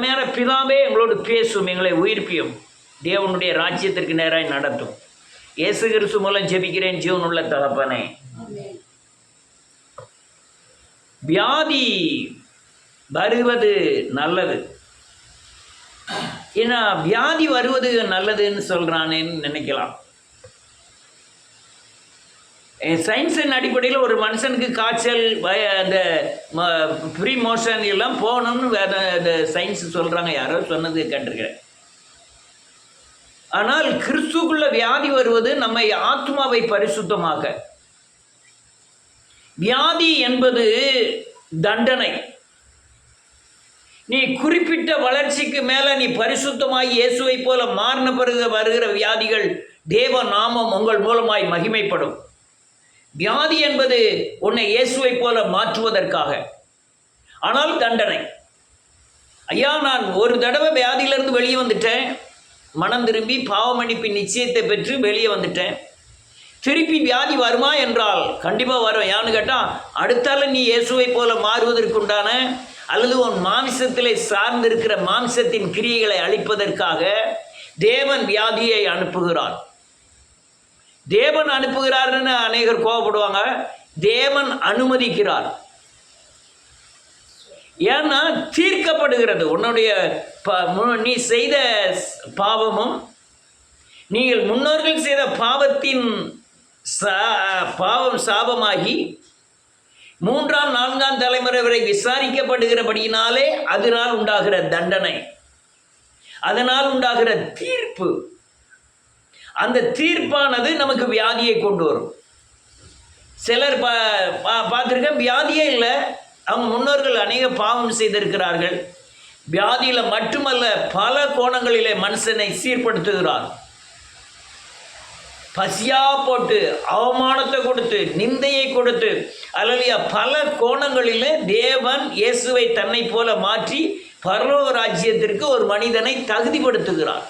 மேல பிதாவே எங்களோடு பேசும், எங்களை உயிர்ப்பியும், தேவனுடைய ராஜ்யத்திற்கு நேராக நடத்தும். இயேசு கிறிஸ்து மூலம் ஜெபிக்கிறேன் ஜீவனுள்ள தகப்பனே. வியாதி வருவது நல்லது. ஏன்னா வியாதி வருவது நல்லதுன்னு சொல்றானேன்னு நினைக்கலாம். சயின்ஸின் அடிப்படையில் ஒரு மனுஷனுக்கு காய்ச்சல், அந்த ப்ரீ மோஷன் எல்லாம் போகணும்னு அந்த சயின்ஸ் சொல்கிறாங்க. யாரோ சொன்னது கேட்டிருக்கிறேன். ஆனால் கிறிஸ்துக்குள்ள வியாதி வருவது நம்மை ஆத்மாவை பரிசுத்தமாக. வியாதி என்பது தண்டனை. நீ குறிப்பிட்ட வளர்ச்சிக்கு மேலே நீ பரிசுத்தமாய் இயேசுவை போல மாறின பிறகு வருகிற வியாதிகள் தேவ நாமம் உங்கள் மூலமாய் மகிமைப்படும். வியாதி என்பது உன்னை இயேசுவை போல மாற்றுவதற்காக. ஆனால் தண்டனை. ஐயா, நான் ஒரு தடவை வியாதியிலிருந்து வெளியே வந்துட்டேன், மனம் திரும்பி பாவ மன்னிப்பின் நிச்சயத்தை பெற்று வெளியே வந்துட்டேன். திருப்பி வியாதி வருமா என்றால் கண்டிப்பாக வரும். யான்னு கேட்டால், அடுத்தால நீ இயேசுவை போல மாறுவதற்குண்டான அல்லது உன் மாமிசத்திலே சார்ந்திருக்கிற மாமிசத்தின் கிரியைகளை அழிப்பதற்காக தேவன் வியாதியை அனுப்புகிறார். தேவன் அனுப்புகிறார்னு அநேகர் கோபப்படுவாங்க. தேவன் அனுமதிக்கிறார். ஏன்னா தீர்க்கப்படுகிறது. உன்னுடைய நீ செய்த பாவமும் நீங்கள் முன்னோர்கள் செய்த பாவத்தின் பாவம் சாபமாகி 3ஆம் 4ஆம் தலைமுறை வரை விசாரிக்கப்படுகிறபடியினாலே அதனால் உண்டாகிற தண்டனை, அதனால் உண்டாகிற தீர்ப்பு, அந்த தீர்ப்பானது நமக்கு வியாதியை கொண்டு வரும். சிலர் பார்த்துருக்கேன், வியாதியே இல்லை, அவங்க முன்னோர்கள் அநேக பாவம் செய்திருக்கிறார்கள். வியாதியில் மட்டுமல்ல, பல கோணங்களிலே மனுஷனை சீர்படுத்துகிறார். பசியா போட்டு, அவமானத்தை கொடுத்து, நிந்தையை கொடுத்து, அல்லையா, பல கோணங்களிலே தேவன் இயேசுவை தன்னை போல மாற்றி பரலோக ராஜ்யத்திற்கு ஒரு மனிதனை தகுதிப்படுத்துகிறார்.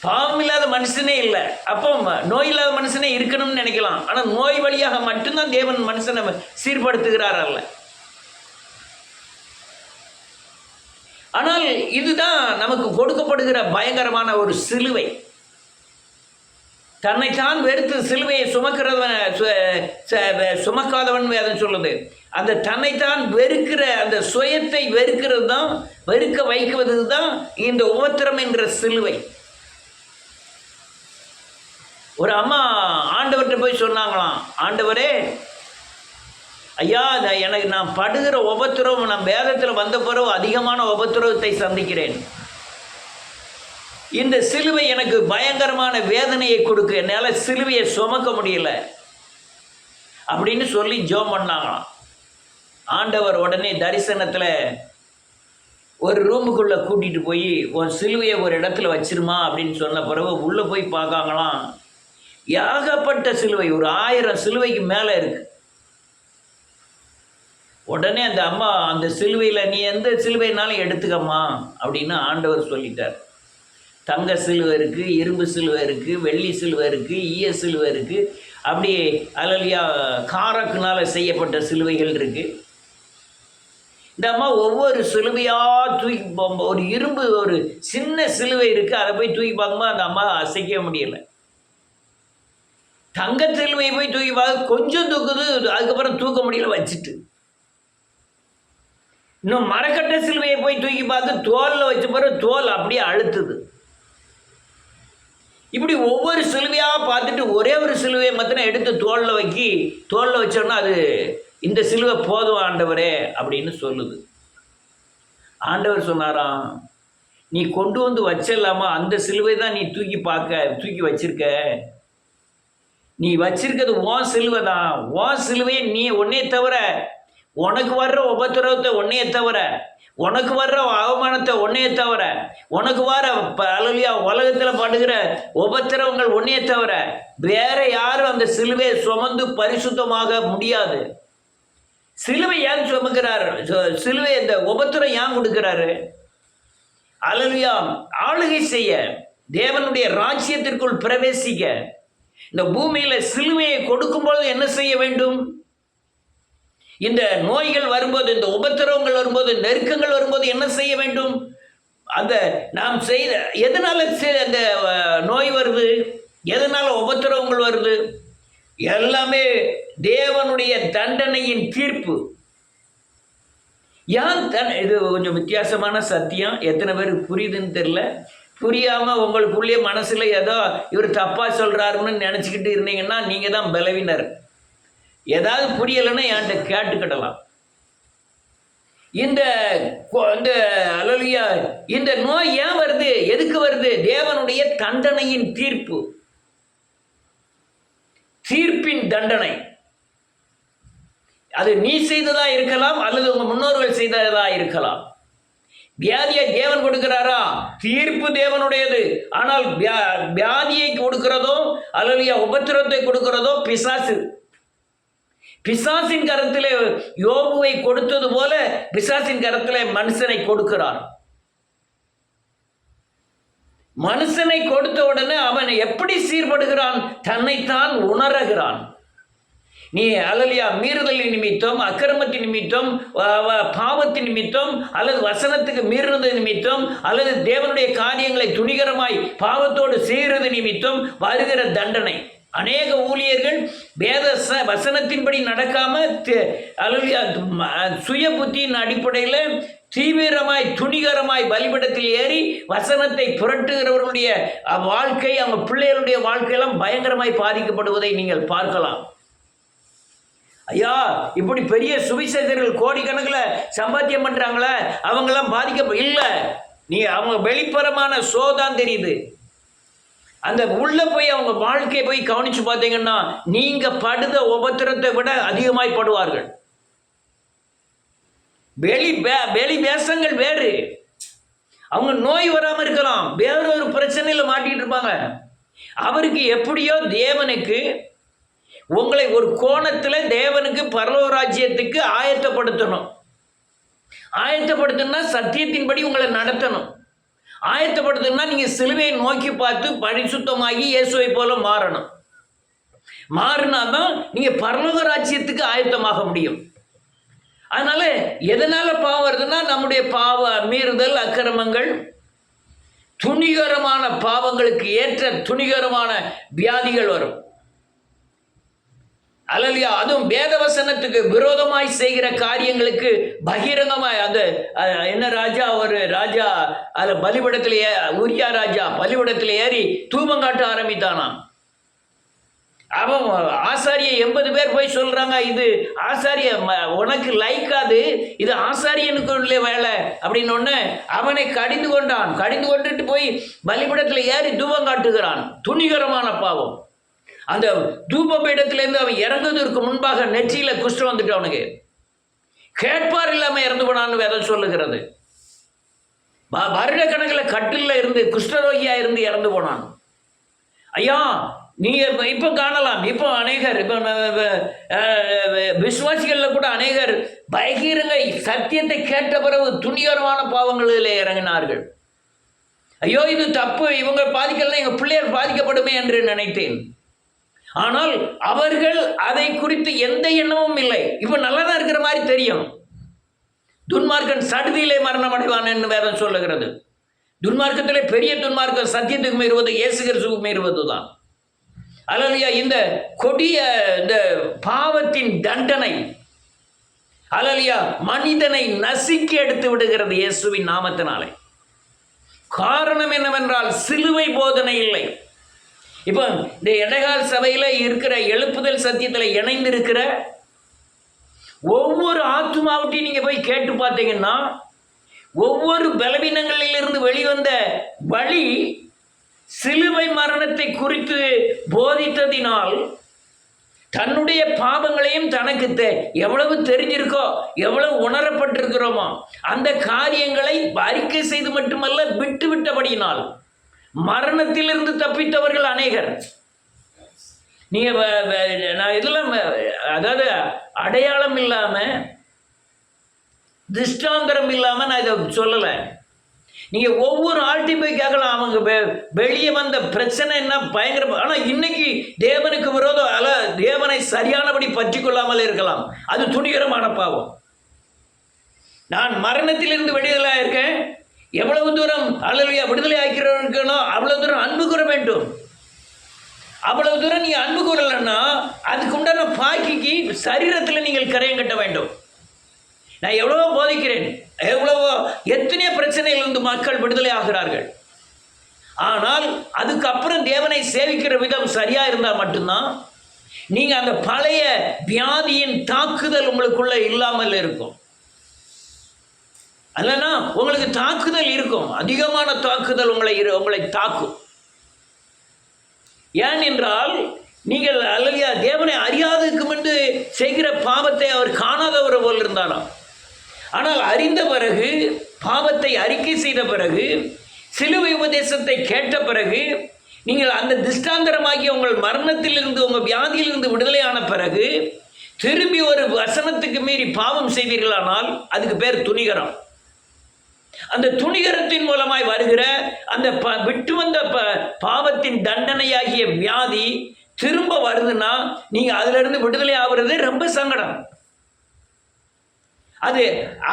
பாவம் இல்லாத மனுஷனே இல்லை. அப்போ நோய் இல்லாத மனுஷனே இருக்கணும்னு நினைக்கலாம். ஆனால் நோய் வழியாக மட்டும்தான் தேவன் மனுஷனை சீர்படுத்துகிறார் அல்ல. ஆனால் இதுதான் நமக்கு கொடுக்கப்படுகிற பயங்கரமான ஒரு சிலுவை. தன்னைத்தான் வெறுத்து சிலுவையை சுமக்காதவன் வேதம் சொல்லுது. அந்த தன்னைத்தான் வெறுக்கிற அந்த சுயத்தை வெறுக்கிறது தான், வெறுக்க வைக்குவது தான் இந்த உபத்திரம் என்ற சிலுவை. ஒரு அம்மா ஆண்டவர்கிட்ட போய் சொன்னாங்களாம், ஆண்டவரே ஐயா, எனக்கு நான் படுகிற உபத்திரவம், நான் வேதத்தில் வந்த பிறகு அதிகமான உபத்திரவத்தை சந்திக்கிறேன். இந்த சிலுவை எனக்கு பயங்கரமான வேதனையை கொடுக்கு, என்னால் சிலுவையை சுமக்க முடியல அப்படின்னு சொல்லி ஜெபம் பண்ணாங்களாம். ஆண்டவர் உடனே தரிசனத்தில் ஒரு ரூமுக்குள்ளே கூட்டிகிட்டு போய் உன் சிலுவையை ஒரு இடத்துல வச்சிருமா அப்படின்னு சொன்ன பிறகு உள்ளே போய் பார்க்காங்களாம். ஏகப்பட்ட சிலுவை, ஒரு 1000 சிலுவைக்கு மேலே இருக்கு. உடனே அந்த அம்மா, அந்த சிலுவையில் நீ எந்த சிலுவைனாலும் எடுத்துக்கம்மா அப்படின்னு ஆண்டவர் சொல்லிட்டார். தங்க சிலுவை இருக்குது, இரும்பு சிலுவை இருக்குது, வெள்ளி சிலுவை இருக்குது, ஈய சிலுவை இருக்குது, அப்படி அலலியா காரக்குனால் செய்யப்பட்ட சிலுவைகள் இருக்குது. இந்த அம்மா ஒவ்வொரு சிலுவையாக தூக்கி, ஒரு இரும்பு ஒரு சின்ன சிலுவை இருக்குது, அதை போய் தூக்கி பார்க்கும்போது அந்த அம்மா அசைக்க முடியலை. தங்க சிலுவையை போய் தூக்கி பார்க்க கொஞ்சம் தூக்குது, அதுக்கப்புறம் தூக்க முடியல வச்சுட்டு. இன்னும் மரக்கட்டை சிலுவையை போய் தூக்கி பார்த்து தோலில் வச்ச பிறகு தோல் அப்படியே அழுத்துது. இப்படி ஒவ்வொரு சிலுவையாக பார்த்துட்டு ஒரே ஒரு சிலுவையை மாத்திரம் எடுத்து தோலில் வச்சோன்னா அது இந்த சிலுவை போதும் ஆண்டவரே அப்படின்னு சொல்லுது. ஆண்டவர் சொன்னாராம், நீ கொண்டு வந்து வச்சிடலாமா, அந்த சிலுவை தான் நீ தூக்கி வச்சிருக்க, நீ வச்சிருக்கிறது உன் சிலுவை தான். உன் சிலுவையை நீ ஒன்னே தவிர, உனக்கு வர்ற உபத்திரவத்தை ஒன்னையே தவிர, உனக்கு வர்ற அவமானத்தை ஒன்னையே தவிர, உனக்கு வர அலலியா உலகத்தில் படுகிற உபத்திரவங்கள் ஒன்னையே தவிர வேற யாரும் அந்த சிலுவையை சுமந்து பரிசுத்தமாக முடியாது. சிலுவை ஏன் சுமக்கிறார்? சிலுவை இந்த உபத்திரம் ஏன் கொடுக்கிறாரு? அலலியா ஆளுகை செய்ய, தேவனுடைய ராஜ்யத்திற்குள் பிரவேசிக்க, இந்த பூமியில் சிலுவையை கொடுக்கும்போது என்ன செய்ய வேண்டும்? இந்த நோய்கள் வரும்போது, இந்த உபத்திரவங்கள் வரும்போது, நெருக்கங்கள் வரும்போது என்ன செய்ய வேண்டும்? அந்த நாம் செய்த எதனால அந்த நோய் வருது, எதனால உபத்திரவங்கள் வருது? எல்லாமே தேவனுடைய தண்டனையின் தீர்ப்பு. இது கொஞ்சம் வித்தியாசமான சத்தியம். எத்தனை பேருக்கு புரியுதுன்னு தெரியல. புரியாம உங்களுக்குள்ளே மனசுல ஏதோ இவர் தப்பா சொல்றாருன்னு நினைச்சுக்கிட்டு இருந்தீங்கன்னா நீங்க தான் பலவீனர். ஏதாவது புரியலைன்னா என்கிட்ட கேட்டுக்கிடலாம். இந்த அல்லேலூயா, இந்த நோய் ஏன் வருது, எதுக்கு வருது? தேவனுடைய தண்டனையின் தீர்ப்பு, தீர்ப்பின் தண்டனை. அது நீ செய்ததா இருக்கலாம், அல்லது உங்க முன்னோர்கள் செய்ததா இருக்கலாம். வியாதியை தேவன் கொடுக்கிறாரா? தீர்ப்பு தேவனுடையது. ஆனால் வியாதியை கொடுக்கிறதோ அல்லது உபத்திரத்தை கொடுக்கிறதோ பிசாசு. பிசாசின் கரத்திலே யோபுவை கொடுத்தது போல பிசாசின் கரத்திலே மனுஷனை கொடுக்கிறார். மனுஷனை கொடுத்த உடனே அவன் எப்படி சீர்படுகிறான்? தன்னைத்தான் உணர்கிறான். நீ அல்லேலூயா மீறுதலின் நிமித்தம், அக்கிரமத்தின் நிமித்தம், பாவத்தின் நிமித்தம், அல்லது வசனத்துக்கு மீறுறது நிமித்தம், அல்லது தேவனுடைய காரியங்களை துணிகரமாய் பாவத்தோடு செய்கிறது நிமித்தம் வருகிற தண்டனை. அநேக ஊழியர்கள் வேத வசனத்தின்படி நடக்காம அல்லேலூயா சுய புத்தியின் அடிப்படையில் தீவிரமாய் துணிகரமாய் பலிபீடத்தில் ஏறி வசனத்தை புரட்டுகிறவர்களுடைய வாழ்க்கை, அவங்க பிள்ளைகளுடைய வாழ்க்கையெல்லாம் பயங்கரமாய் பாதிக்கப்படுவதை நீங்கள் பார்க்கலாம். ஐயா, இப்படி பெரிய சுவிசேஷர்கள் கோடிக்கணக்கில் சம்பாத்தியம் பண்றாங்களே, அவங்கெல்லாம் பாதிக்க இல்லை. நீ அவங்க வெளிப்புறமான சோதான் தெரியுது. அந்த உள்ள போய் அவங்க வாழ்க்கையை போய் கவனிச்சு பார்த்தீங்கன்னா நீங்க படுத உபத்திரத்தை விட அதிகமாய் படுவார்கள். வெளி வேஷங்கள் வேறு. அவங்க நோய் வராம இருக்கலாம், வேறொரு பிரச்சனையில மாட்டிட்டு இருப்பாங்க. அவருக்கு எப்படியோ தேவனுக்கு உங்களை ஒரு கோணத்தில் தேவனுக்கு பரலோக ராஜ்யத்துக்கு ஆயத்தப்படுத்தணும். ஆயத்தப்படுத்தணும்னா சத்தியத்தின்படி உங்களை நடத்தணும். ஆயத்தப்படுத்தணும்னா நீங்க சிலுவையை நோக்கி பார்த்து பரிசுத்தமாகி இயேசுவை போல மாறணும். மாறினாதான் நீங்க பரலோக ராஜ்யத்துக்கு ஆயத்தமாக முடியும். அதனால எதனால பாவம் வருதுன்னா நம்முடைய பாவ மீறுதல், அக்கிரமங்கள், துணிகரமான பாவங்களுக்கு ஏற்ற துணிகரமான வியாதிகள் வரும். அல்லேலூயா. அதுவும் வேதவசனத்துக்கு விரோதமாய் செய்கிற காரியங்களுக்கு பகிரங்கமாய் அந்த என்ன ராஜா, ஒரு ராஜா அது பலிபீடத்தில் உரியா ராஜா பலிபீடத்தில் ஏறி தூபம் காட்ட ஆரம்பித்தானாம். அவன் ஆசாரிய 80 பேர் போய் சொல்றாங்க, இது ஆசாரிய உனக்கு லைக்காது, இது ஆசாரியனுக்கு உள்ள வேலை அப்படின்னு ஒன்று அவனை கடிந்து கொண்டான். கடிந்து கொண்டுட்டு போய் பலிபீடத்தில் ஏறி தூபம் காட்டுகிறான். துணிகரமான பாவம். அந்த தூப பீடத்திலிருந்து அவன் இறங்குவதற்கு முன்பாக நெற்றியில குஷ்டம் வந்துட்டு அவனுக்கு கேட்பார் இல்லாம இறந்து போனான்னு வேதம் சொல்லுகிறது. வருட கணக்கில் கட்டில இருந்து குஷ்டரோகியா இருந்து இறந்து போனான். ஐயா, நீங்க இப்ப காணலாம். இப்போ அநேகர் இப்ப விசுவாசிகள்ல கூட அநேகர் பகிரங்க சத்தியத்தை கேட்ட பிறகு துணிகரமான பாவங்களில் இறங்கினார்கள். ஐயோ, இது தப்பு, இவங்க பாதிக்கலாம், எங்க பிள்ளைகள் பாதிக்கப்படுமே என்று நினைத்தேன். ஆனால் அவர்கள் அதை குறித்து எந்த எண்ணமும் இல்லை. இப்ப நல்லதா இருக்கிற மாதிரி தெரியும். துன்மார்க்கன் சடுதியிலே மரணம் அடைவான் என்று வேதம் சொல்லுகிறது. துன்மார்க்கத்திலே பெரிய துன்மார்க்கம் சத்தியத்துக்கு மீறுவது, இயேசு கிறிஸ்துவுக்கு மீறுவது தான். அல்லேலூயா. இந்த கொடிய இந்த பாவத்தின் தண்டனை அல்லேலூயா மனிதனை நசுக்கி எடுத்து விடுகிறது இயேசுவின் நாமத்தினாலே. காரணம் என்னவென்றால் சிலுவை போதனை இல்லை. இப்போ இந்த இடைக்கால சபையில் இருக்கிற எழுப்புதல் சத்தியத்தில் இணைந்திருக்கிற ஒவ்வொரு ஆத்துமாவட்டையும் நீங்கள் போய் கேட்டு பார்த்தீங்கன்னா ஒவ்வொரு பலவீனங்களிலிருந்து வெளிவந்த வழி சிலுவை மரணத்தை குறித்து போதித்ததினால் தன்னுடைய பாவங்களையும் தனக்கு எவ்வளவு தெரிஞ்சிருக்கோ, எவ்வளவு உணரப்பட்டிருக்கிறோமோ அந்த காரியங்களை அறிக்கை செய்து மட்டுமல்ல விட்டுவிட்டபடியினால் மரணத்திலிருந்து தப்பித்தவர்கள் அநேகர். நீங்க நான் இதெல்லாம் அதாவது அடையாளம் இல்லாம திருஷ்டாந்தரம் இல்லாம நான் இதை சொல்லலை. நீங்கள் ஒவ்வொரு ஆள்கிட்டையும் போய் கேட்கலாம், அவங்க வெளியே வந்த பிரச்சனை என்ன பயங்கர. ஆனால் இன்னைக்கு தேவனுக்கு விரோதம் அல்ல, தேவனை சரியானபடி பற்றி கொள்ளாமல் இருக்கலாம். அது துணிகரமான பாவம். நான் மரணத்திலிருந்து விடுதலை இருக்கேன். எவ்வளவு தூரம் அல்லேலூயா விடுதலை ஆக்கிறவர்களுக்கோ அவ்வளவு தூரம் அன்பு கூற வேண்டும். அவ்வளவு தூரம் நீ அன்பு கூறலைன்னா அதுக்கு உண்டான பாக்கிக்கு சரீரத்தில் நீங்கள் கரையம் கட்ட வேண்டும். நான் எவ்வளவோ போதிக்கிறேன், எவ்வளவோ எத்தனையோ பிரச்சனையிலிருந்து மக்கள் விடுதலை ஆகிறார்கள். ஆனால் அதுக்கப்புறம் தேவனை சேவிக்கிற விதம் சரியா இருந்தால் மட்டும்தான் நீங்க அந்த பழைய வியாதியின் தாக்குதல் உங்களுக்குள்ள இல்லாமல் இருக்கும். அல்லனா உங்களுக்கு தாக்குதல் இருக்கும், அதிகமான தாக்குதல் உங்களை தாக்கும். ஏன் என்றால் நீங்கள் அல்லையா தேவனை அறியாததுக்கு முன்பு செய்கிற பாவத்தை அவர் காணாதவர் போல் இருந்தாராம். ஆனால் அறிந்த பிறகு, பாவத்தை அறிக்கை செய்த பிறகு, சிலுவை உபதேசத்தை கேட்ட பிறகு, நீங்கள் அந்த திஷ்டாந்தரமாகி உங்கள் மரணத்திலிருந்து உங்கள் வியாதியிலிருந்து விடுதலையான பிறகு திரும்பி ஒரு வசனத்துக்கு மீறி பாவம் செய்வீர்களானால் அதுக்கு பேர் துணிகரம். அந்த துணிகரத்தின் மூலமாய் வருகிற அந்த விட்டு வந்த பாவத்தின் தண்டனையாகிய வியாதி திரும்ப வருதுன்னா நீங்க அதுல இருந்து விடுதலை ஆகுறது ரொம்ப சங்கடம்.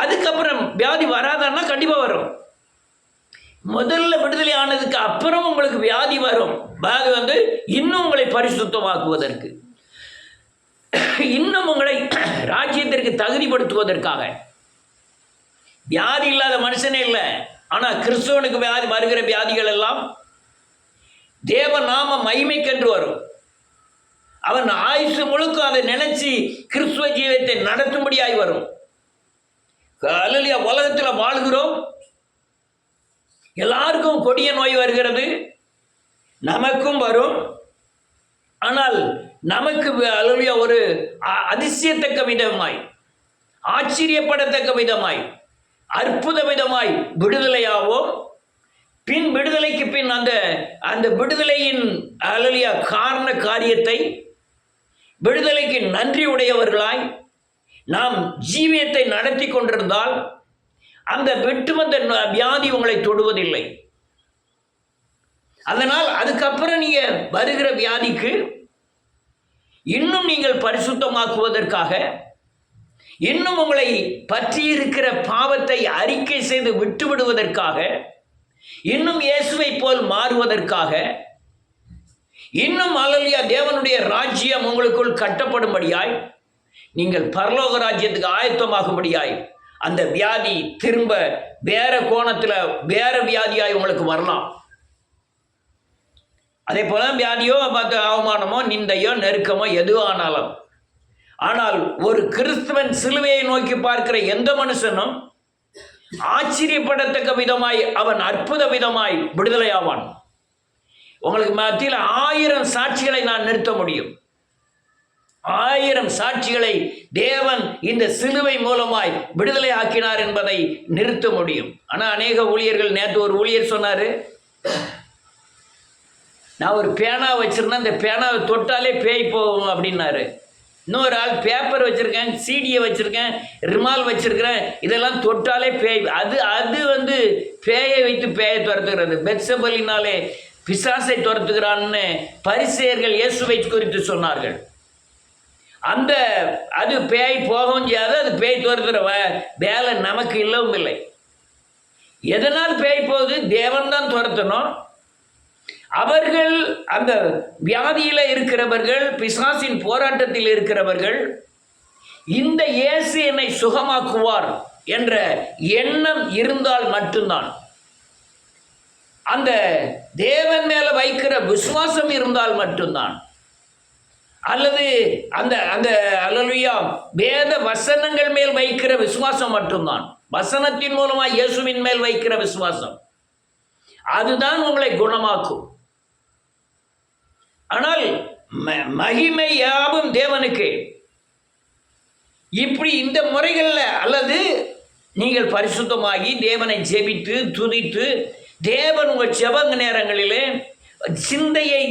அதுக்கப்புறம் வியாதி வராதான்னா கண்டிப்பா வரும். முதல்ல விடுதலை ஆனதுக்கு அப்புறம் உங்களுக்கு வியாதி வரும். வியாதி இன்னும் உங்களை பரிசுத்தமாக்குவதற்கு, இன்னும் உங்களை ராஜ்யத்திற்கு தகுதிப்படுத்துவதற்காக. வியாதி இல்லாத மனுஷனே இல்லை. ஆனா கிறிஸ்துவனுக்கு வியாதி வருகிற வியாதிகள் எல்லாம் தேவ நாம மகிமைக்கென்று வரும். அவன் ஆயுசு முழுக்க அதை நினைச்சு கிறிஸ்துவ ஜீவியத்தை நடத்தும்படியாய் வரும். அல்லேலூயா. உலகத்தில் வாழ்கிறோம், எல்லாருக்கும் கொடிய நோய் வருகிறது, நமக்கும் வரும். ஆனால் நமக்கு அல்லேலூயா ஒரு அதிசயத்தக்க விதமாய், ஆச்சரியப்படத்தக்க விதமாய், அற்புத விதமாய் விடுதலையாவோம். பின் விடுதலைக்கு பின் அந்த விடுதலையின் அல்லேலூயா காரண காரியத்தை, விடுதலைக்கு நன்றி உடையவர்களாய் நாம் ஜீவியத்தை நடத்தி கொண்டிருந்தால் அந்த விட்டு வந்த வியாதி உங்களை தொடுவதில்லை. அதனால் அதுக்கப்புறம் நீங்க வருகிற வியாதிக்கு இன்னும் நீங்கள் பரிசுத்தமாக்குவதற்காக, இன்னும் உங்களை பற்றி இருக்கிற பாவத்தை அறிக்கை செய்து விட்டு விடுவதற்காக, இன்னும் இயேசுவை போல் மாறுவதற்காக, இன்னும் அல்லேலூயா தேவனுடைய ராஜ்யம் உங்களுக்குள் கட்டப்படும்படியாய், நீங்கள் பரலோக ராஜ்யத்துக்கு ஆயத்தமாகும்படியாய் அந்த வியாதி திரும்ப வேற கோணத்துல வேற வியாதியாய் உங்களுக்கு வரலாம். அதே போல வியாதியோ அவமானமோ நிந்தையோ நெருக்கமோ எதுவானாலும், ஆனால் ஒரு கிறிஸ்துவன் சிலுவையை நோக்கி பார்க்கிற எந்த மனுஷனும் ஆச்சரியப்படத்தக்க விதமாய் அவன் அற்புத விதமாய் விடுதலையாவான். உங்களுக்கு மத்தியில் 1000 சாட்சிகளை நான் நிறுத்த முடியும். 1000 சாட்சிகளை தேவன் இந்த சிலுவை மூலமாய் விடுதலை ஆக்கினார் என்பதை நிறுத்த முடியும். ஆனால் அநேக ஊழியர்கள், நேற்று ஒரு ஊழியர் சொன்னாரு, நான் ஒரு பேனா வச்சிருந்தேன், அந்த பேனாவை தொட்டாலே பேய் போகும் அப்படின்னாரு. இன்னொரு ஆள் பேப்பர் வச்சிருக்கேன், சீடியை வச்சிருக்கேன், ரிமால் வச்சிருக்கிறேன், இதெல்லாம் தொட்டாலே பேய். அது பேயை வைத்து பேயை துரத்துகிறது. பெத்சபலினாலே பிசாசை துரத்துகிறான்னு பரிசேயர்கள் இயேசுவை குறித்து சொன்னார்கள். அது பேய் போகவும் செய்யாது, அது பேய் துரத்துற வேலை நமக்கு இல்லவும் இல்லை. எதனால் பேய் போகுது? தேவன் தான் துரத்தணும். அவர்கள் அந்த வியாதியில இருக்கிறவர்கள், பிசாசின் போராட்டத்தில் இருக்கிறவர்கள், இந்த இயேசு என்னை சுகமாக்குவார் என்ற எண்ணம் இருந்தால் மட்டும்தான், அந்த தேவன் மேல வைக்கிற விசுவாசம் இருந்தால் மட்டும்தான், அல்லது அந்த அல்லேலூயா வேத வசனங்கள் மேல் வைக்கிற விசுவாசம் மட்டும்தான், வசனத்தின் மூலமா இயேசுவின் மேல் வைக்கிற விசுவாசம், அதுதான் உங்களை குணமாக்கும். ஆனால் மகிமை யாவும் தேவனுக்கு. இப்படி இந்த முறைகளில், அல்லது நீங்கள் பரிசுத்தமாகி தேவனை ஜெபித்து துதித்து, தேவன் உங்கள் ஜெப நேரங்களிலே சிந்தையை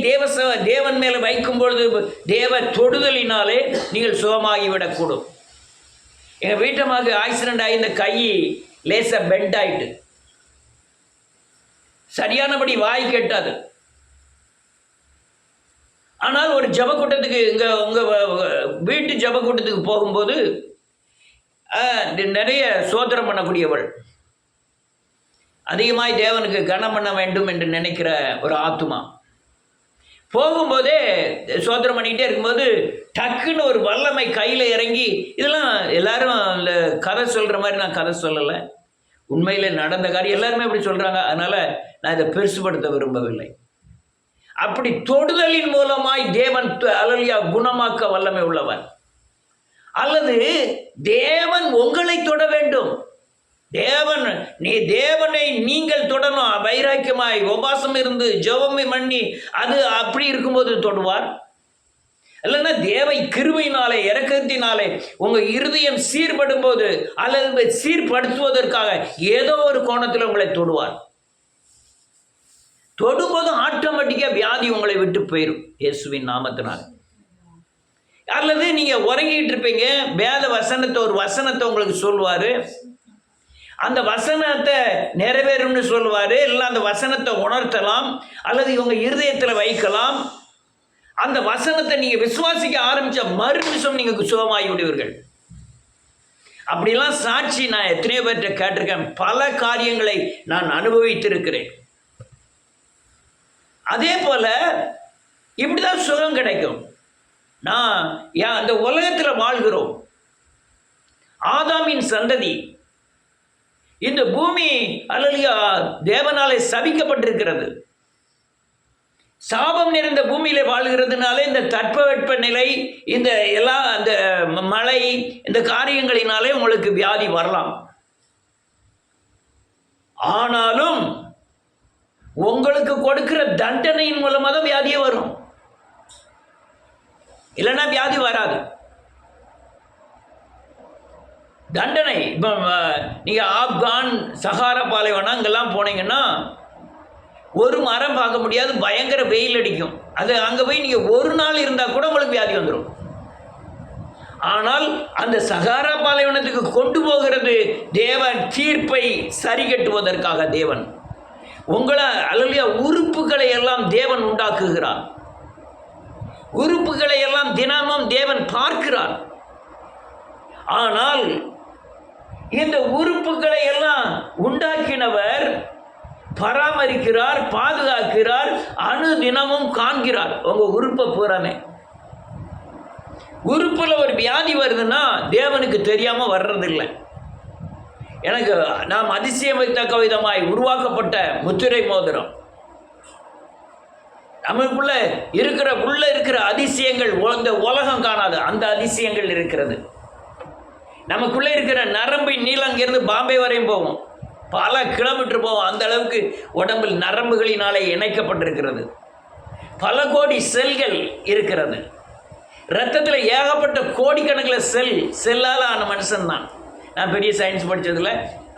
தேவன் மேலே வைக்கும் பொழுது தேவ தொடுதலினாலே நீங்கள் சுகமாகிவிடக்கூடும். எங்கள் வீட்டமாக ஆக்சிடென்ட் ஆகி இந்த கை லேசாக பெண்ட் ஆயிட்டு, சரியானபடி வாய் கேட்டாது. ஆனால் ஒரு ஜப கூட்டத்துக்கு உங்கள் வீட்டு ஜப கூட்டத்துக்கு போகும்போது நிறைய சோதனம் பண்ணக்கூடியவள், அதிகமாய் தேவனுக்கு கனம் பண்ண வேண்டும் என்று நினைக்கிற ஒரு ஆத்துமா போகும்போதே சோதனம் பண்ணிக்கிட்டே இருக்கும்போது டக்குன்னு ஒரு வல்லமை கையில் இறங்கி, இதெல்லாம் எல்லாரும் இந்த கதை சொல்கிற மாதிரி நான் கதை சொல்லலை, உண்மையில் நடந்த காரியம் எல்லாருமே அப்படி சொல்கிறாங்க. அதனால் நான் இதை பெருசுபடுத்த விரும்பவில்லை. அப்படி தொடுதலின் மூலமாய் தேவன் அல்லேலூயா குணமாக்க வல்லமை உள்ளவன். அல்லது தேவன் உங்களை தொட வேண்டும். தேவனை நீங்கள் தொடணும். வைராக்கியமாய் உபாசம் இருந்து ஜெபம் பண்ணி அது அப்படி இருக்கும்போது தொடுவார். இல்லைன்னா தேவை கிருபையினாலே இரக்கத்தினாலே உங்க இருதயம் சீர்படும் போது அல்லது சீர்படுத்துவதற்காக ஏதோ ஒரு கோணத்தில் உங்களை தொடுவார். தொடும்போது ஆட்டோமேட்டிக்காக வியாதி உங்களை விட்டு போயிடும் இயேசுவின் நாமத்தினால். அல்லது நீங்கள் உறங்கிட்டு இருப்பீங்க, வேத வசனத்தை ஒரு வசனத்தை உங்களுக்கு சொல்லுவார், அந்த வசனத்தை நிறைவேறும்னு சொல்லுவார், இல்லை அந்த வசனத்தை உணர்த்தலாம் அல்லது இவங்க இருதயத்தில் வைக்கலாம். அந்த வசனத்தை நீங்கள் விசுவாசிக்க ஆரம்பித்த மறு நிமிஷம் நீங்கள் சுகமாகி விடுவீர்கள். அப்படிலாம் சாட்சி நான் எத்தனையோ பேர்கிட்ட கேட்டிருக்கேன். பல காரியங்களை நான் அனுபவித்திருக்கிறேன். அதே போல இப்படிதான் சுகம் கிடைக்கும். நான் அந்த உலகத்தில் வாழ்கிறோம், ஆதாமின் சந்ததி. இந்த பூமி அல்லேலூயா தேவனாலே சபிக்கப்பட்டிருக்கிறது. சாபம் நிறைந்த பூமியில வாழ்கிறதுனால இந்த தட்பவெட்ப நிலை, இந்த எல்லா அந்த மழை, இந்த காரியங்களினாலே உங்களுக்கு வியாதி வரலாம். ஆனாலும் உங்களுக்கு கொடுக்கிற தண்டனையின் மூலமாக தான் வியாதியே வரும், இல்லைன்னா வியாதி வராது. தண்டனை இப்போ நீங்கள் ஆப்கான், சஹாரா பாலைவனம் அங்கெல்லாம் போனீங்கன்னா ஒரு மரம் பார்க்க முடியாது, பயங்கர வெயில் அடிக்கும். அது அங்கே போய் நீங்கள் ஒரு நாள் இருந்தால் கூட உங்களுக்கு வியாதி வந்துடும். ஆனால் அந்த சஹாரா பாலைவனத்துக்கு கொண்டு போகிறது தேவன் தீர்ப்பை சரி கட்டுவதற்காக. தேவன் உங்களை அல்லேலூயா உறுப்புகளை எல்லாம் தேவன் உண்டாக்குகிறார். உறுப்புகளை எல்லாம் தினமும் தேவன் பார்க்கிறார். ஆனால் இந்த உறுப்புகளை எல்லாம் உண்டாக்கினவர் பராமரிக்கிறார், பாதுகாக்கிறார், அணு தினமும் காண்கிறார். உங்க உறுப்பை பூராமே. உறுப்புல ஒரு வியாதி வருதுன்னா தேவனுக்கு தெரியாம வர்றதில்லை. எனக்கு நாம் அதிசயத்தக்க விதமாய் உருவாக்கப்பட்ட முத்திரை மோதிரம், நமக்குள்ள இருக்கிற அதிசயங்கள் இந்த உலகம் காணாது, அந்த அதிசயங்கள் இருக்கிறது. நமக்குள்ள இருக்கிற நரம்பின் நீளம் இங்கிருந்து பாம்பே வரையும் போகும், பல கிலோமீட்டர் போகும். அந்த அளவுக்கு உடம்பில் நரம்புகளினாலே இணைக்கப்பட்டிருக்கிறது. பல கோடி செல்கள் இருக்கிறது. ரத்தத்தில் ஏகப்பட்ட கோடிக்கணக்கில் செல்லால் ஆன மனுஷன் தான். நான் பெரிய சயின்ஸ் படித்ததில்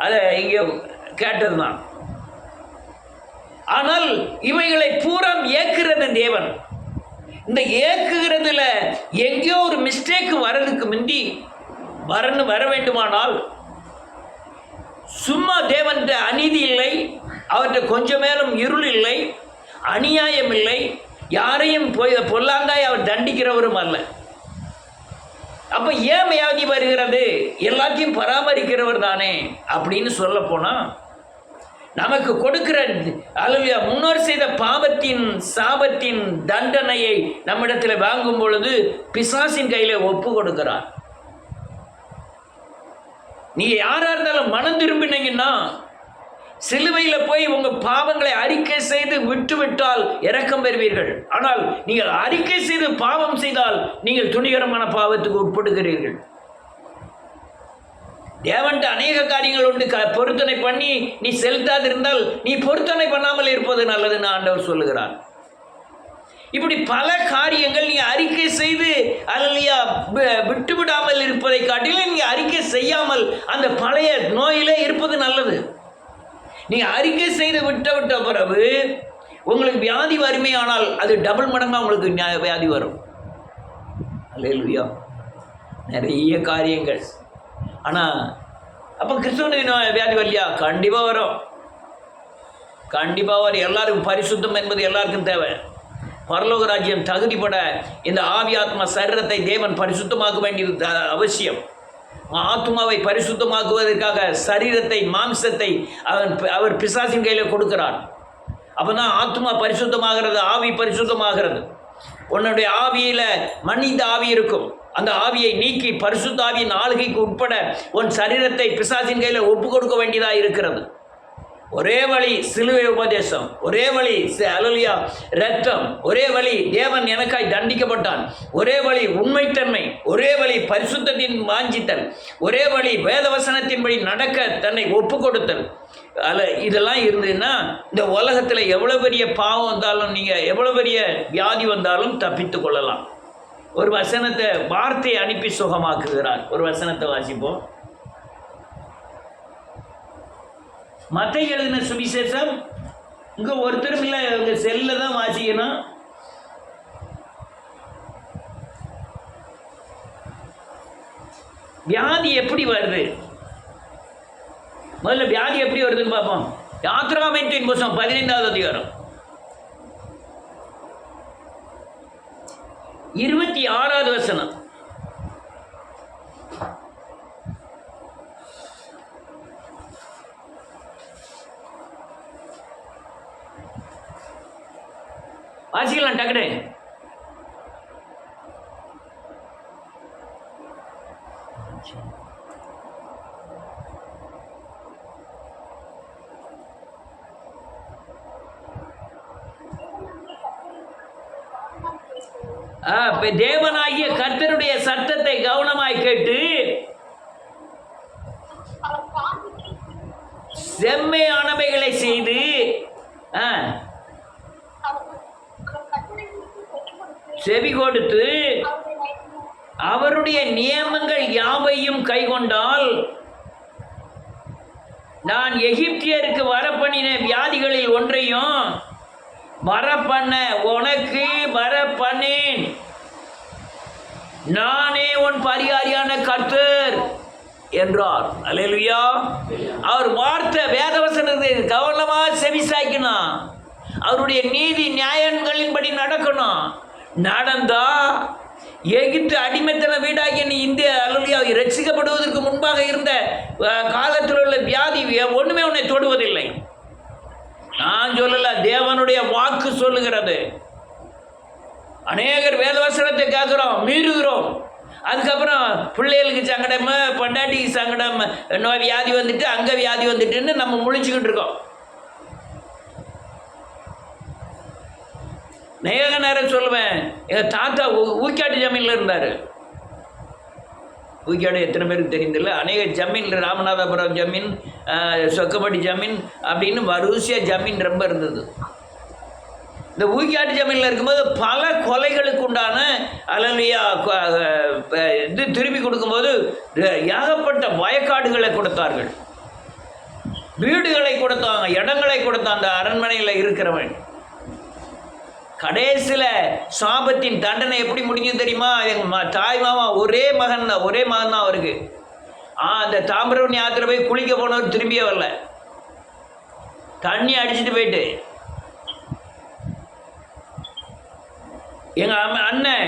அதை இங்கே கேட்டது தான். ஆனால் இவைகளை பூரா ஏக்குறது தேவன். இந்த ஏக்குகிறதுல எங்கேயோ ஒரு மிஸ்டேக் வர்றதுக்கு முந்தி வர வேண்டுமானால் சும்மா தேவன்கிட்ட அநீதி இல்லை, அவர்கிட்ட கொஞ்சம் மேலும் இருள் இல்லை, அநியாயம் இல்லை, யாரையும் பொல்லாங்காய் அவர் தண்டிக்கிறவரும் அல்ல. அப்போ ஏன் வியாதி வருகிறது? எல்லாத்தையும் பராமரிக்கிறவர் தானே அப்படின்னு சொல்ல போனால், நமக்கு கொடுக்கிற அல்லேலூயா முன்னோர் செய்த பாவத்தின் சாபத்தின் தண்டனையை நம்மிடத்தில் வாங்கும் பொழுது பிசாசின் கையில் ஒப்பு கொடுக்கிறார். நீங்க யாரா இருந்தாலும் மனம் திரும்பினீங்கன்னா சிலுவையில் போய் உங்க பாவங்களை அறிக்கை செய்து விட்டுவிட்டால் இரக்கம் பெறுவீர்கள். ஆனால் நீங்கள் அறிக்கை செய்து பாவம் செய்தால் நீங்கள் துணிகரமான பாவத்துக்கு உட்படுகிறீர்கள். தேவன்ட்டு அநேக காரியங்கள் உண்டு. பொருத்தனை பண்ணி நீ செலுத்தாதிருந்தால் நீ பொருத்தனை பண்ணாமல் இருப்பது நல்லதுன்னு ஆண்டவர் சொல்லுகிறார். இப்படி பல காரியங்கள் நீ அறிக்கை செய்து அல்லேலூயா விட்டுவிடாமல் இருப்பதை காட்டிலும் நீ அறிக்கை செய்யாமல் அந்த பழைய நோயிலே இருப்பது நல்லது. நீங்க அறிக்கை செய்து விட்ட பிறகு உங்களுக்கு வியாதி வறுமையானால் அது டபுள் மடங்காக உங்களுக்கு வியாதி வரும். அல்லேலூயா. நிறைய காரியங்கள். ஆனால் அப்போ கிறிஸ்துவனுக்கு வியாதி வரலையா? கண்டிப்பாக வரும். கண்டிப்பாக அவர் எல்லாருக்கும் பரிசுத்தம் என்பது எல்லாருக்கும் தேவை. பரலோக ராஜ்யம் தகுதிப்பட இந்த ஆவியாத்மா சரீரத்தை தேவன் பரிசுத்தமாக்க வேண்டியது அவசியம். ஆத்மாவை பரிசுத்தமாக்குவதற்காக சரீரத்தை மாம்சத்தை அவர் பிசாசின் கையில் கொடுக்கிறார். அப்போ தான் ஆத்மா பரிசுத்தமாகிறது, ஆவி பரிசுத்தமாகிறது. உன்னுடைய ஆவியில் மனித ஆவி இருக்கும். அந்த ஆவியை நீக்கி பரிசுத்த ஆவியின் ஆளுகைக்கு உட்பட உன் சரீரத்தை பிசாசின் கையில் ஒப்பு கொடுக்க வேண்டியதாக இருக்கிறது. ஒரே வழி சிலுவை உபதேசம், ஒரே வழி அல்லேலூயா இரத்தம், ஒரே வழி தேவன் எனக்காய் தண்டிக்கப்பட்டான், ஒரே வழி உண்மைத்தன்மை, ஒரே வழி பரிசுத்தத்தின் வாஞ்சித்தல், ஒரே வழி வேதவசனத்தின்படி நடக்க தன்னை ஒப்பு கொடுத்தல். இதெல்லாம் இருந்ததுன்னா இந்த உலகத்தில் எவ்வளோ பெரிய பாவம் வந்தாலும், நீங்கள் எவ்வளோ பெரிய வியாதி வந்தாலும் தப்பித்து கொள்ளலாம். ஒரு வசனத்தை வார்த்தையை அனுப்பி சுகமாக்குகிறார். ஒரு வசனத்தை வாசிப்போம். மத்தேயு எழுதின சுவிசேஷம், இங்கே ஒருத்தரும் இல்லை, இங்கே செல்லில் தான் வாசிக்கணும். வியாதி எப்படி வருது? முதல்ல வியாதி எப்படி வருதுன்னு பார்ப்போம். யாத்ராகமத்தின் புத்தகம் 15வது அதிகாரம் 26வது வசனம். வாசிக்கலாம் டக்குனு. தேவனாகிய கர்த்தருடைய சத்தத்தை கவனமாய் கேட்டு செம்மையானவைகளை செய்து செவி கொடுத்து அவருடைய நியமங்கள் யாவையும் கைக்கொண்டால் நான் எகிப்தியருக்கு வரப்பண்ணின வியாதிகளில் ஒன்றையும் வரப்பண்ண உனக்கு வரப்பண்ணேன். நானே உன் பரிகாரியான கர்த்தர் என்றார். அல்லேலூயா. அவர் வார்த்தை வேதவசனத்தை கவனமாக செவிசாய்க்கணும். அவருடைய நீதி நியாயங்களின்படி நடக்கணும். நடந்தா எகிப்து அடிமைத்தன வீடாகிய நீ இந்திய அல்லேலூயா ரட்சிக்கப்படுவதற்கு முன்பாக இருந்த காலத்தில் உள்ள வியாதி ஒன்றுமே உன்னை தொடுவதில்லை. நான் சொல்லல, தேவனுடைய வாக்கு சொல்லுகிறது. அநேகர் வேதவசனத்தை கேட்குறோம், மீறுகிறோம். அதுக்கப்புறம் பிள்ளைகளுக்கு சங்கடம், பொண்டாட்டிக்கு சங்கடம், நோய் வியாதி வந்துட்டு அங்கே வியாதி வந்துட்டுன்னு நம்ம முழிச்சுக்கிட்டு இருக்கோம். நேக நேரம் சொல்லுவேன், எங்கள் தாத்தா ஊக்காட்டு ஜமீனில் இருந்தார். ஊக்காடு எத்தனை பேருக்கு தெரியுதில்லை. அநேக ஜமீன், ராமநாதபுரம் ஜமீன், சொக்கப்பட்டி ஜமீன் அப்படின்னு வரிசையாக ஜமீன் ரொம்ப இருந்தது. இந்த ஊக்காட்டு ஜமீனில் இருக்கும்போது பல கொலைகளுக்கு உண்டான அல்லேலூயா இது திருப்பி கொடுக்கும்போது ஏகப்பட்ட வயக்காடுகளை கொடுத்தார்கள், வீடுகளை கொடுத்தாங்க, இடங்களை கொடுத்தான். அந்த அரண்மனையில் இருக்கிறவன் கடைசியில் சாபத்தின் தண்டனை எப்படி முடிஞ்சது தெரியுமா? எங்கள் தாய் மாமா ஒரே மகன் தான் அவருக்கு. அந்த தாமிரவணி ஆற்றுல போய் குளிக்க போனவர் திரும்பியே வரல, தண்ணி அடிச்சுட்டு போயிட்டு. எங்கள் அண்ணன்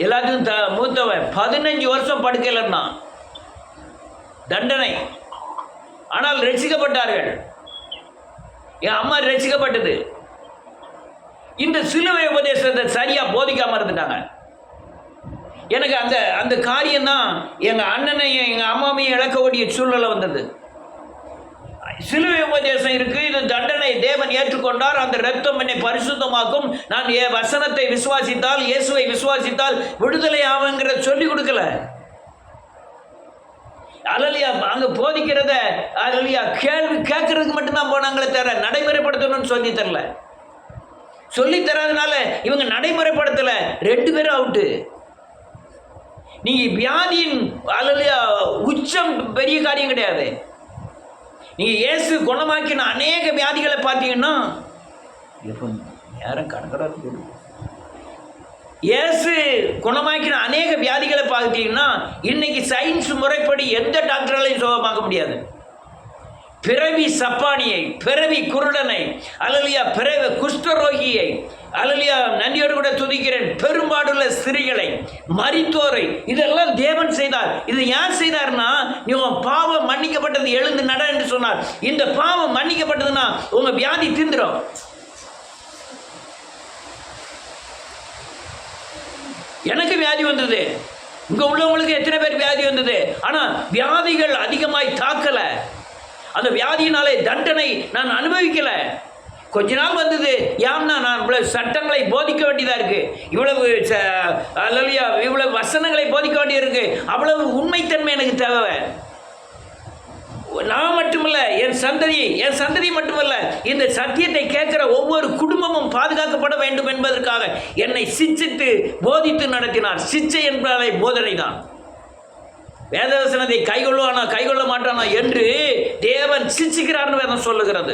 எல்லாத்துக்கும் மூத்தவன் 15 வருஷம் படுக்கையில் இருந்தான், தண்டனை. ஆனால் ரட்சிக்கப்பட்டார்கள். என் அம்மா ரட்சிக்கப்பட்டது. இந்த சிலுவை உபதேசத்தை சரியாக போதிக்காமல் இருந்துட்டாங்க. எனக்கு அந்த காரியம்தான் எங்கள் அண்ணனையும் எங்கள் அம்மாவையும் இழக்கக்கூடிய சூழ்நிலை வந்தது. சிலுவை உபதேசம் இருக்குது, இது தண்டனை தேவன் ஏற்றுக்கொண்டார், அந்த இரத்தம் என்னை பரிசுத்தமாக்கும், நான் வசனத்தை விசுவாசித்தால், இயேசுவை விசுவாசித்தால் விடுதலை ஆகுங்கிற சொல்லி கொடுக்கல. அல்லேலூயா. அங்கே போதிக்கிறத அல்லேலூயா கேள்வி கேட்கறதுக்கு மட்டும்தான் போனாங்களே தவிர நடைமுறைப்படுத்தணும்னு சொல்லி தரல. சொல்லித்தராதனால இவங்க நடைமுறைப்படுத்தலை, 2 பேரும் அவுட்டு. நீங்கள் வியாதியின் அல்லேலூயா உச்சம் பெரிய காரியம் கிடையாது. நீங்கள் இயேசு குணமாக்கின அநேக வியாதிகளை பார்த்தீங்கன்னா எப்போ நேரம் கணக்கடாக இயேசு குணமாக்கின அநேக வியாதிகளை பார்த்தீங்கன்னா இன்னைக்கு சயின்ஸ் முறைப்படி எந்த டாக்டராலையும் சுகமாக்க முடியாது. பிறவி சப்பானியை, பிறவி குருடனை, அல்லேலூயா, பிறவி குஷ்டரோகியை, அல்லேலூயா, நன்றியோடு கூட துதிக்கிறேன், பெரும்பாடுள்ள ஸ்திரீகளை, மரித்தோரை, இதெல்லாம் தேவன் செய்தார். இது யார் செய்தார்னா, நீ உன் பாவம் மன்னிக்கப்பட்டது, எழுந்து நட என்று சொன்னார். இந்த பாவம் மன்னிக்கப்பட்டதுன்னா உங்க வியாதி தீந்துரும். எனக்கு வியாதி வந்தது, இங்க உள்ளவங்களுக்கு எத்தனை பேர் வியாதி வந்தது. ஆனா வியாதிகள் அதிகமாய் தாக்கல, அந்த வியாதியினாலே தண்டனை நான் அனுபவிக்கல. கொஞ்ச நாள் வந்தது. ஏன்னா நான் இவ்வளவு சட்டங்களை போதிக்க வேண்டியதா இருக்கு, இவ்வளவு அல்லேலூயா, இவ்வளவு வசனங்களை போதிக்க வேண்டியிருக்கு, அவ்வளவு உண்மைத்தன்மை எனக்கு தேவை. நான் மட்டுமல்ல, என் சந்ததி மட்டுமல்ல, இந்த சத்தியத்தை கேட்கிற ஒவ்வொரு குடும்பமும் பாதுகாக்கப்பட வேண்டும் என்பதற்காக என்னை சிச்சித்து போதித்து நடத்தினார். சிச்சை என்பதை போதனை தான். வேதவசனத்தை கைகொள்வானா கைகொள்ள மாட்டானா என்று தேவன் சிச்சிக்கிறார்னு வேதம் சொல்லுகிறது.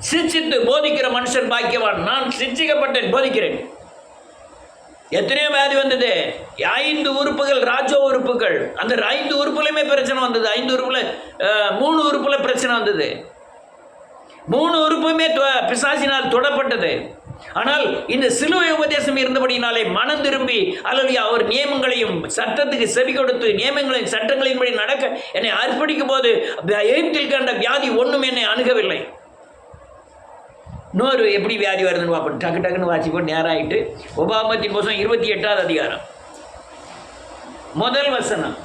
சிச்சித்து போதிக்கிற மனுஷன் பாக்கியவான். நான் சிச்சிக்கப்பட்டேன், போதிக்கிறேன். எத்தனையோ வியாதி வந்தது. 5 உறுப்புகள் ராஜ உறுப்புகள், அந்த 5 உறுப்புலையுமே பிரச்சனை வந்தது. 5 உறுப்புல 3 உறுப்புல பிரச்சனை வந்தது. 3 உறுப்புமே பிசாசினால் தொடப்பட்டது. ஆனால் இந்த சிலுவை உபதேசம் இருந்தபடினாலே மனம் திரும்பி அல்லேலூயா, அவர் நியமங்களையும் சட்டத்துக்கு செவி கொடுத்து நியமங்களையும் சட்டங்களின்படி நடக்க என்னை அர்ப்பணிக்கும் போது எகிப்தில் கண்ட வியாதி ஒன்றும் என்னை அணுகவில்லை. இன்னொரு எப்படி வியாதி வருதுன்னு பார்ப்போம். டக்கு டக்குன்னு வாசிப்போம், நேரம் ஆகிட்டு. உபாகமத்தின் புத்தகம் 28வது அதிகாரம் முதல் வசனம்.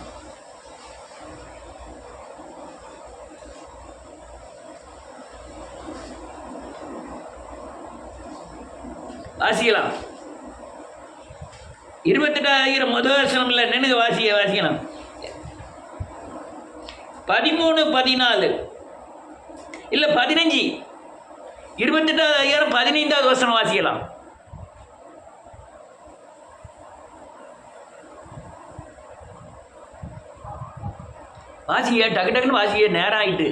வாசிக்கலாம். 28,000 முதல் வசனம் இல்லை, நினைவு வாசிக்கலாம். 13, 14 இல்லை 15. 28,000 15வது வசனம் வாசிக்கலாம். வாசிக்க, டக்கு டக்குன்னு வாசிக்க, நேரம் ஆயிட்டு.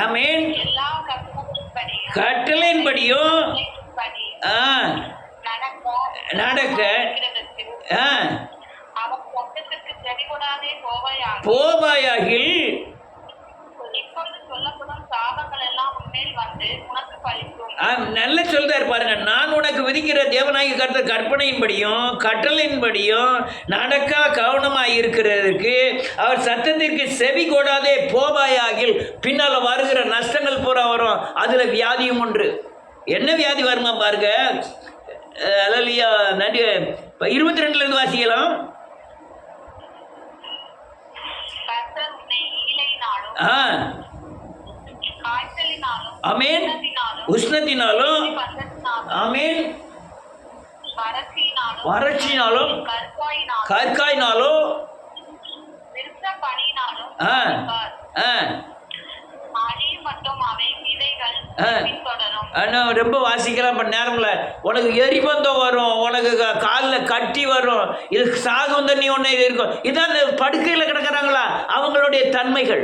ஆமென். கட்டளையின்படியும் நடக்க போவாயாகில் நல்ல சொல்றாரு பாருங்க. நான் உனக்கு விதிக்கிற தேவனாகிய கர்த்தர் கற்பனையின்படியும் கட்டளையின்படியும் நடக்க கவனமாய் இருக்கிறதுக்கு அவர் சத்தத்திற்கு செவி கொடாதே போவாயாகில் பின்னால் வருகிற நஷ்டங்கள் பூரா வரும். அதுல வியாதியும் ஒன்று. என்ன வியாதி வருமா பாருங்க. அல்லேலூயா, நன்றி. 22 இருந்து வாசிக்கலாம். ஆமென். உஷ்ணத்தினாலும், ஆமென், வறட்சினாலும், கற்காயினாலும், ரொம்ப வாசிக்கலாம். இப்போ நேரம்ல உனக்கு எரிபந்தம் வரும், உனக்கு காலில் கட்டி வரும், இது சாகும் தண்ணி ஒன்று இது இருக்கும். இதான் படுக்கையில் கிடக்கிறாங்களா அவங்களுடைய தன்மைகள்.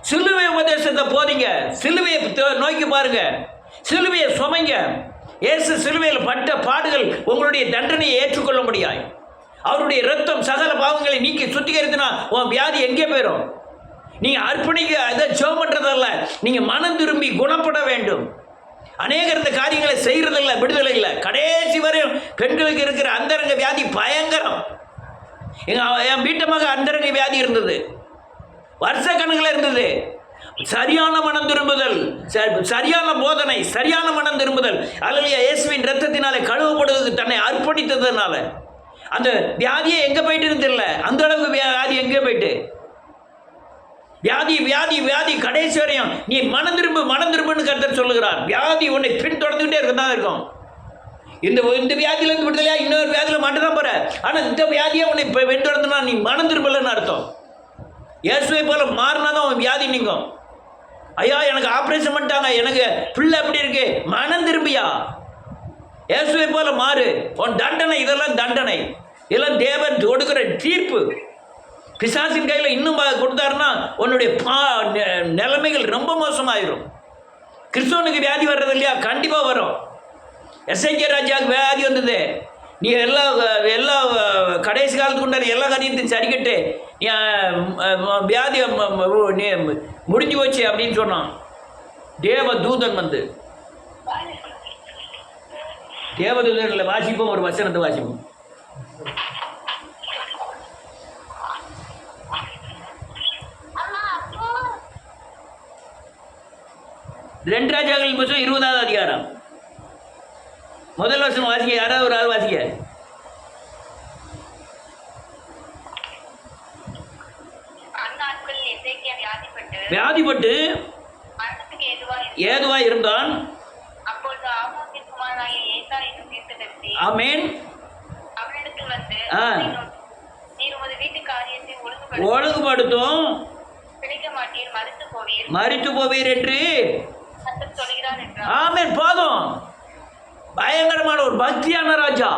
சிலுவை உபதேசத்தை போதிங்க, சிலுவையை நோக்கி பாருங்க, சிலுவையை சுமைங்க. இயேசு சிலுவையில் பட்ட பாடுகள் உங்களுடைய தண்டனையை ஏற்றுக்கொள்ள முடியாது. அவருடைய இரத்தம் சகல பாவங்களை நீக்கி சுத்திகரித்துனா உன் வியாதி எங்கே போயிடும். நீங்க அர்ப்பணிக்க அதை ஜெபம் பண்றதல்ல, நீங்க மனம் திரும்பி குணப்பட வேண்டும். அநேகர் இந்த காரியங்களை செய்யறதில்ல, விடுதலை இல்லை. கடைசி வரையும் பெண்களுக்கு இருக்கிற அந்தரங்க வியாதி பயங்கரம். என் வீட்டு மக அந்தரங்க வியாதி இருந்தது, வருஷ கணக்கில் இருந்தது. சரியான மனம் திரும்புதல், சரியான போதனை, சரியான மனம் திரும்புதல், அல்லேலூயா, இயேசுவின் இரத்தத்தினாலே கழுவப்படுவதற்கு தன்னை அர்ப்பணித்ததுனால அந்த வியாதியை எங்க போயிட்டு தெரியல. அந்த அளவுக்கு வியாதி எங்கே போயிட்டு வியாதி வியாதி வியாதி கடைசி வரையும் நீ மனம் திரும்புன்னு கர்த்தர் சொல்லுகிறார். வியாதி உன்னை பின்தொடர்ந்துகிட்டே இருக்கதான் இருக்கும். இந்த வியாதியிலேருந்து விடுதலையா இன்னொரு வியாதியில் மட்டும் தான் போற. ஆனால் இந்த வியாதியை உன்னை பின்தொடர்ந்துனா நீ மனம் திரும்பலன்னு அர்த்தம். இயேசுவை போல மாறினாதான் உன் வியாதி நீங்கும். ஐயா எனக்கு ஆப்ரேஷன் பண்ணிட்டாங்க, எனக்கு பிள்ளை எப்படி இருக்கு, மனம் திரும்பியா இயேசுவை போல மாறு. உன் தண்டனை இதெல்லாம் தண்டனை, இதெல்லாம் தேவன் கொடுக்கிற தீர்ப்பு. பிசாசின் கையில் இன்னும் கொடுத்தாருன்னா உன்னுடைய நிலைமைகள் ரொம்ப மோசமாயிரும். கிறிஸ்தவனுக்கு வியாதி வர்றது இல்லையா? கண்டிப்பாக வரும். எஸ்ஐகே ராஜாவுக்கு வியாதி வந்தது. நீ எல்லா எல்லா கடைசி காலத்துக்கு உண்டான எல்லா காரியத்தையும் சரிக்கட்டு நீ வியாதி நீ முடிஞ்சு போச்சு அப்படின்னு சொன்னான். தேவதூதன் வந்து தேவதூதனில் வாசிப்போம், ஒரு வசனத்தை வாசிப்போம். 2 ராஜாக்களின் புத்தகம் 20வது அதிகாரம் முதல் வசனம் வாசிக்க. யாராவது ஒரு ஆள் வாசிக்க. வியாதிப்பட்டு ஏதுவா இருந்தான். ஆமென். ஒழுங்குபடுத்தும், மரித்து போவீர் என்று. ஆமென். போதும். பயங்கரமான ஒரு பக்தியான ராஜா.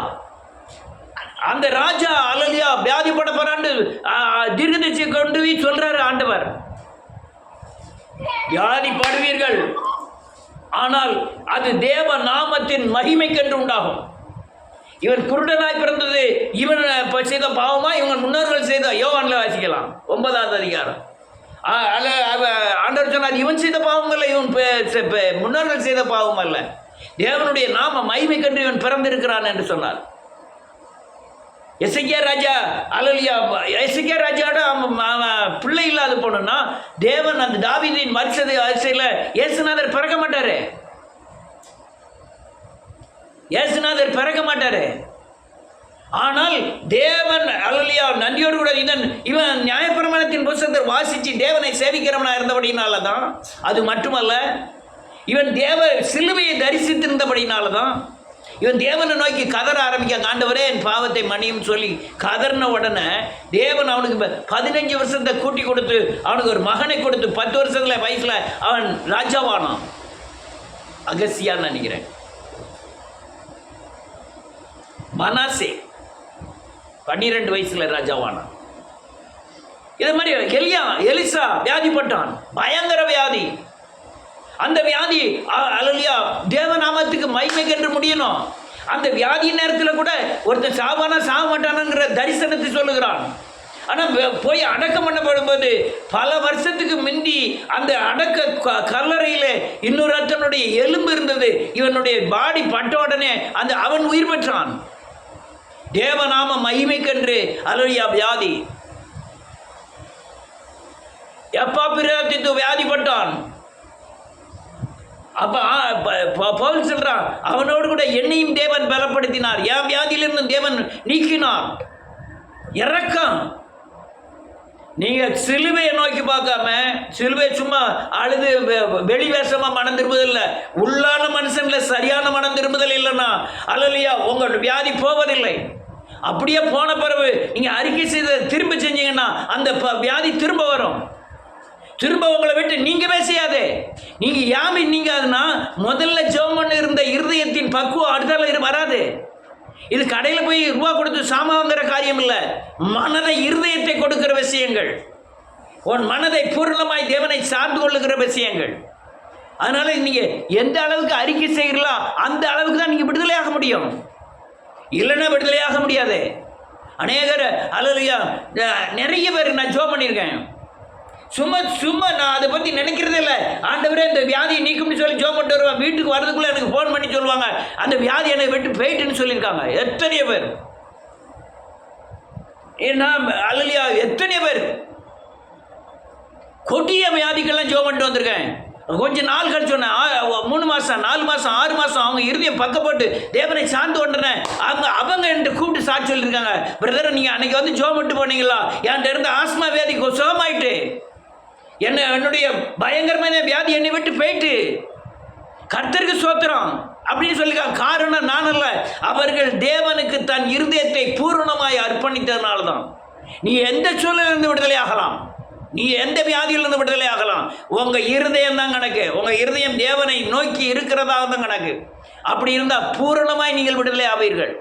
அந்த ராஜா அல்லேலூயா வியாதிப்பட போறான்னு தீர்க்கதரிசியை கொண்டு போய் சொல்றாரு ஆண்டவர். வியாதிப்படுவீர்கள், ஆனால் அது தேவ நாமத்தின் மகிமைக்கென்று உண்டாகும். இவன் குருடனாய் பிறந்தது இவன் செய்த பாவமா இவங்க முன்னோர்கள் செய்த? யோவான்ல வாசிக்கலாம் 9வது அதிகாரம். ஆண்டவர் சொன்னார், இவன் செய்த பாவம் அல்ல, இவன் முன்னோர்கள் செய்த பாவம் அல்ல, தேவனுடைய நாம மகிமைக்கென்று இவன் பிறந்திருக்கிறான் என்று சொன்னார். எசேக்கியா ராஜா அல்லேலூயா, எசேக்கியா ராஜாவோட பிள்ளை இல்லாத போனோம்னா தேவன் அந்த தாவீதின் வரிசையில் இயேசுநாதர் பிறக்க மாட்டாரு. இயேசுநாதர் பிறக்க மாட்டாரு. ஆனால் தேவன் அல்லேலூயா நன்றியோடு கூட இவன் நியாயப்பிரமாணத்தின் புத்தகத்தை வாசித்து தேவனை சேவிக்கிறவனா இருந்தபடினால தான். அது மட்டுமல்ல, இவன் தேவ சிலுவையை தரிசித்திருந்தபடினால தான் இவன் தேவனை நோக்கி கதற ஆரம்பிக்க. ஆண்டவரே என் பாவத்தை மன்னியும் சொல்லி கதறின உடனே தேவன் அவனுக்கு 15 வருஷத்தை கூட்டி கொடுத்து அவனுக்கு ஒரு மகனை கொடுத்து 10 வருஷத்துல வயசுல அவன் ராஜாவானான். அகசியான்னு நினைக்கிறேன். மனாசே 12 வயசுல ராஜாவானான். இதே மாதிரி எலிசா வியாதிப்பட்டான், பயங்கர வியாதி. அந்த வியாதி அல்லேலூயா தேவநாமத்துக்கு மகிமைக்கென்று முடியணும். அந்த வியாதி நேரத்தில் கூட ஒருத்தன் சாவானா சாக மாட்டானுங்கிற தரிசனத்தை சொல்லுகிறான். ஆனால் போய் அடக்கம் பண்ணப்படும்போது பல வருஷத்துக்கு முந்தி அந்த அடக்க கல்லறையில் இன்னொருத்தனுடைய எலும்பு இருந்தது. இவனுடைய பாடி பட்ட உடனே அவன் உயிர் பெற்றான். தேவநாம மகிமைக்கென்று அல்லேலூயா வியாதி. எப்பா பிரார்த்தித்து வியாதிப்பட்டான். அப்ப பவுல் சொல்றான், அவனோடு கூட என்னையும் தேவன் பலப்படுத்தினார், என் வியாதியிலிருந்து தேவன் நீக்கினார். இறக்கம். நீங்க சிலுவையை நோக்கி பார்க்காம, சிலுவை சும்மா அழுது வெளிவேஷமா மனம் திரும்புதல் இல்லை, உள்ளான மனுஷன்ல சரியான மனம் திரும்புதல் இல்லைன்னா அல்லேலூயா உங்களோட வியாதி போவதில்லை. அப்படியே போன பிறகு நீங்க அறிக்கை செய்த திரும்ப செஞ்சீங்கன்னா அந்த வியாதி திரும்ப வரும். திரும்ப உங்களை விட்டு நீங்கவே செய்யாதே. நீங்க யாமி நீங்க அதுனா முதல்ல ஜெபம் இருந்த இருதயத்தின் பக்குவம் அடுத்தால வராது. இது கடையில் போய் ரூபா கொடுத்து சாமான் வாங்குற காரியம் இல்லை. மனதை இருதயத்தை கொடுக்கிற விஷயங்கள், உன் மனதை பூர்ணமாய் தேவனை சார்ந்து கொள்ளுகிற விஷயங்கள். அதனால நீங்க எந்த அளவுக்கு அறிக்கை செய்கிறீங்களோ அந்த அளவுக்கு தான் நீங்க விடுதலையாக முடியும். இல்லைன்னா விடுதலையாக முடியாது. அநேகர் அல்லேலூயா நிறைய பேர் நான் ஜெபம் பண்ணியிருக்கேன். சும்மா நான் அதை பற்றி நினைக்கிறதே இல்லை. ஆண்டவரே இந்த வியாதியை நீக்கும்னு சொல்லி ஜெபம் பண்ணிட்டு வருவேன். வீட்டுக்கு வரதுக்குள்ளே எனக்கு ஃபோன் பண்ணி சொல்லுவாங்க, அந்த வியாதி என்னை விட்டு போயிட்டுன்னு சொல்லியிருக்காங்க. எத்தனையோ பேர் அல்லேலூயா, எத்தனையோ பேர் கொடிய வியாதிக்கெல்லாம் ஜெபம் பண்ணிட்டு வந்திருக்கேன். கொஞ்சம் நாள் கழிச்சு சொன்னேன், 3 மாதம் 4 மாதம் 6 மாதம் அவங்க இருதயம் பக்கப்பட்டு தேவனை சார்ந்து கொண்டனேன். அவங்க என்கிட்ட கூப்பிட்டு சாட்சி சொல்லியிருக்காங்க, பிரதர் நீங்கள் அன்னைக்கு வந்து ஜெபம் பண்ணிட்டு போனீங்களா, என்கிட்ட இருந்த ஆஸ்மா வியாதி சுகமாயிட்டு, என்னுடைய பயங்கரமான வியாதி என்னை விட்டு போயிட்டு, கர்த்தருக்கு ஸ்தோத்திரம் அப்படின்னு சொல்லியிருக்காங்க. காரணம் நான் அல்ல, அவர்கள் தேவனுக்கு தன் இருதயத்தை பூரணமாய் அர்ப்பணித்ததுனால தான். நீ எந்த சூழலிலிருந்து விடுதலை ஆகலாம், நீ எந்த வியாதியிலிருந்து விடுதலை ஆகலாம். உங்க இருதயம் தான் கணக்கு. உங்க இருதயம் தேவனை நோக்கி இருக்கிறதாக தான் கணக்கு. அப்படி இருந்தால் பூரணமாய் நீங்கள் விடுதலை ஆவீர்கள்.